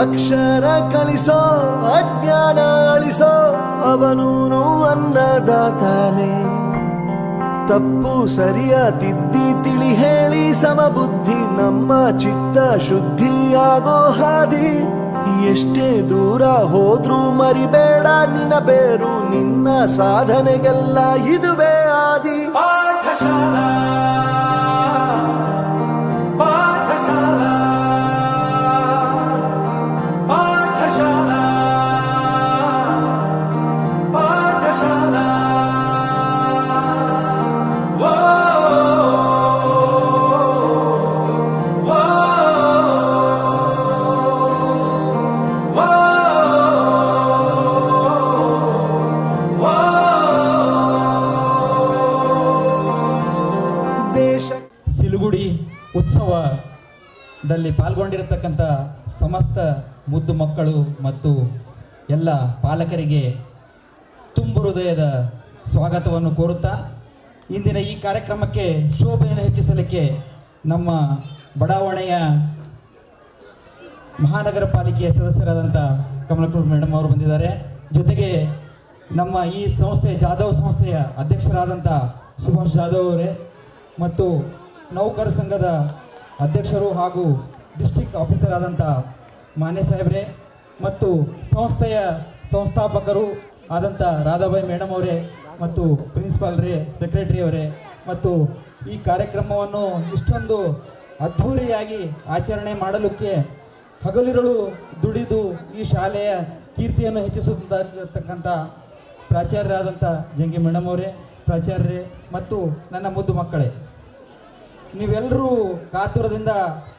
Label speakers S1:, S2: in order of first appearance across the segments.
S1: ಅಕ್ಷರ ಕಲಿಸೋ ಅಜ್ಞಾನ ಅಳಿಸೋ ಅವನೂನು ಅನ್ನದಾತಾನೆ. ತಪ್ಪು ಸರಿಯ ತಿದ್ದಿ ತಿಳಿ ಹೇಳಿ ಸಮಬುದ್ಧಿ ನಮ್ಮ ಚಿತ್ತ ಶುದ್ಧಿಯಾಗೋ ಹಾದಿ. ಎಷ್ಟೇ ದೂರ ಹೋದ್ರೂ ಮರಿಬೇಡ ನಿನ್ನ ಬೇರು, ನಿನ್ನ ಸಾಧನೆಗೆಲ್ಲ ಇದುವೇ ಆದಿ. ಪಾಠಶಾಲಾ ಪಾಠಶಾಲಾ ಪಾಠಶಾಲಾ ಪಾಠಶಾಲಾ.
S2: ಸಿಲುಗುಡಿ ಉತ್ಸವದಲ್ಲಿ ಪಾಲ್ಗೊಂಡಿರತಕ್ಕಂಥ ಸಮಸ್ತ ಮುದ್ದು ಮಕ್ಕಳು ಮತ್ತು ಎಲ್ಲ ಪಾಲಕರಿಗೆ ತುಂಬು ಹೃದಯದ ಸ್ವಾಗತವನ್ನು ಕೋರುತ್ತಾ, ಇಂದಿನ ಈ ಕಾರ್ಯಕ್ರಮಕ್ಕೆ ಶೋಭೆಯನ್ನು ಹೆಚ್ಚಿಸಲಿಕ್ಕೆ ನಮ್ಮ ಬಡಾವಣೆಯ ಮಹಾನಗರ ಪಾಲಿಕೆಯ ಸದಸ್ಯರಾದಂಥ ಕಮಲಕುಮಾರ್ ಮೇಡಮ್ ಅವರು ಬಂದಿದ್ದಾರೆ. ಜೊತೆಗೆ ನಮ್ಮ ಈ ಜಾಧವ್ ಸಂಸ್ಥೆಯ ಅಧ್ಯಕ್ಷರಾದಂಥ ಸುಭಾಷ್ ಜಾಧವ್ ಅವರೇ ಮತ್ತು ನೌಕರ ಸಂಘದ ಅಧ್ಯಕ್ಷರು ಹಾಗೂ ಡಿಸ್ಟ್ರಿಕ್ಟ್ ಆಫೀಸರ್ ಆದಂಥ ಮಾನ್ಯ ಸಾಹೇಬ್ರೆ ಮತ್ತು ಸಂಸ್ಥೆಯ ಸಂಸ್ಥಾಪಕರು ಆದಂಥ ರಾಧಾಬಾಯಿ ಮೇಡಮ್ ಅವರೇ ಮತ್ತು ಪ್ರಿನ್ಸಿಪಾಲ್ರೇ, ಸೆಕ್ರೆಟರಿ ಅವರೇ ಮತ್ತು ಈ ಕಾರ್ಯಕ್ರಮವನ್ನು ಇಷ್ಟೊಂದು ಅದ್ಧೂರಿಯಾಗಿ ಆಚರಣೆ ಮಾಡಲಿಕ್ಕೆ ಹಗಲಿರುಳು ದುಡಿದು ಈ ಶಾಲೆಯ ಕೀರ್ತಿಯನ್ನು ಹೆಚ್ಚಿಸುತ್ತಕ್ಕಂಥ ಪ್ರಾಚಾರ್ಯರಾದಂಥ ಜಂಗಿ ಮೇಡಮ್ ಅವರೇ, ಪ್ರಾಚಾರ್ಯರೇ ಮತ್ತು ನನ್ನ ಮುದ್ದು ಮಕ್ಕಳೇ, ನೀವೆಲ್ಲರೂ ಕಾತುರದಿಂದ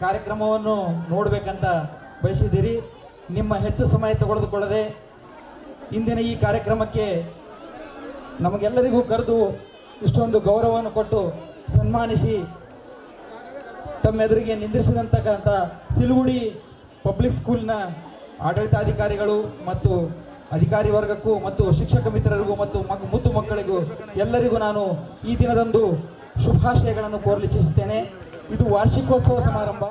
S2: ಕಾರ್ಯಕ್ರಮವನ್ನು ನೋಡಬೇಕಂತ ಬಯಸಿದ್ದೀರಿ. ನಿಮ್ಮ ಹೆಚ್ಚು ಸಮಯ ತೆಗೆದುಕೊಳ್ಳದೆ ಇಂದಿನ ಈ ಕಾರ್ಯಕ್ರಮಕ್ಕೆ ನಮಗೆಲ್ಲರಿಗೂ ಕರೆದು ಇಷ್ಟೊಂದು ಗೌರವವನ್ನು ಕೊಟ್ಟು ಸನ್ಮಾನಿಸಿ ತಮ್ಮೆದುರಿಗೆ ನಿಂದಿರಿಸಿದಂತಕ್ಕಂಥ ಸಿಲುಗುಡಿ ಪಬ್ಲಿಕ್ ಸ್ಕೂಲ್ನ ಆಡಳಿತಾಧಿಕಾರಿಗಳು ಮತ್ತು ಅಧಿಕಾರಿ ವರ್ಗಕ್ಕೂ ಮತ್ತು ಶಿಕ್ಷಕ ಮಿತ್ರರಿಗೂ ಮತ್ತು ಮುದ್ದು ಮಕ್ಕಳಿಗೂ ಎಲ್ಲರಿಗೂ ನಾನು ಈ ದಿನದಂದು ಶುಭಾಶಯಗಳನ್ನು ಕೋರಲಿಚ್ಛಿಸುತ್ತೇನೆ. ಇದು ವಾರ್ಷಿಕೋತ್ಸವ ಸಮಾರಂಭ.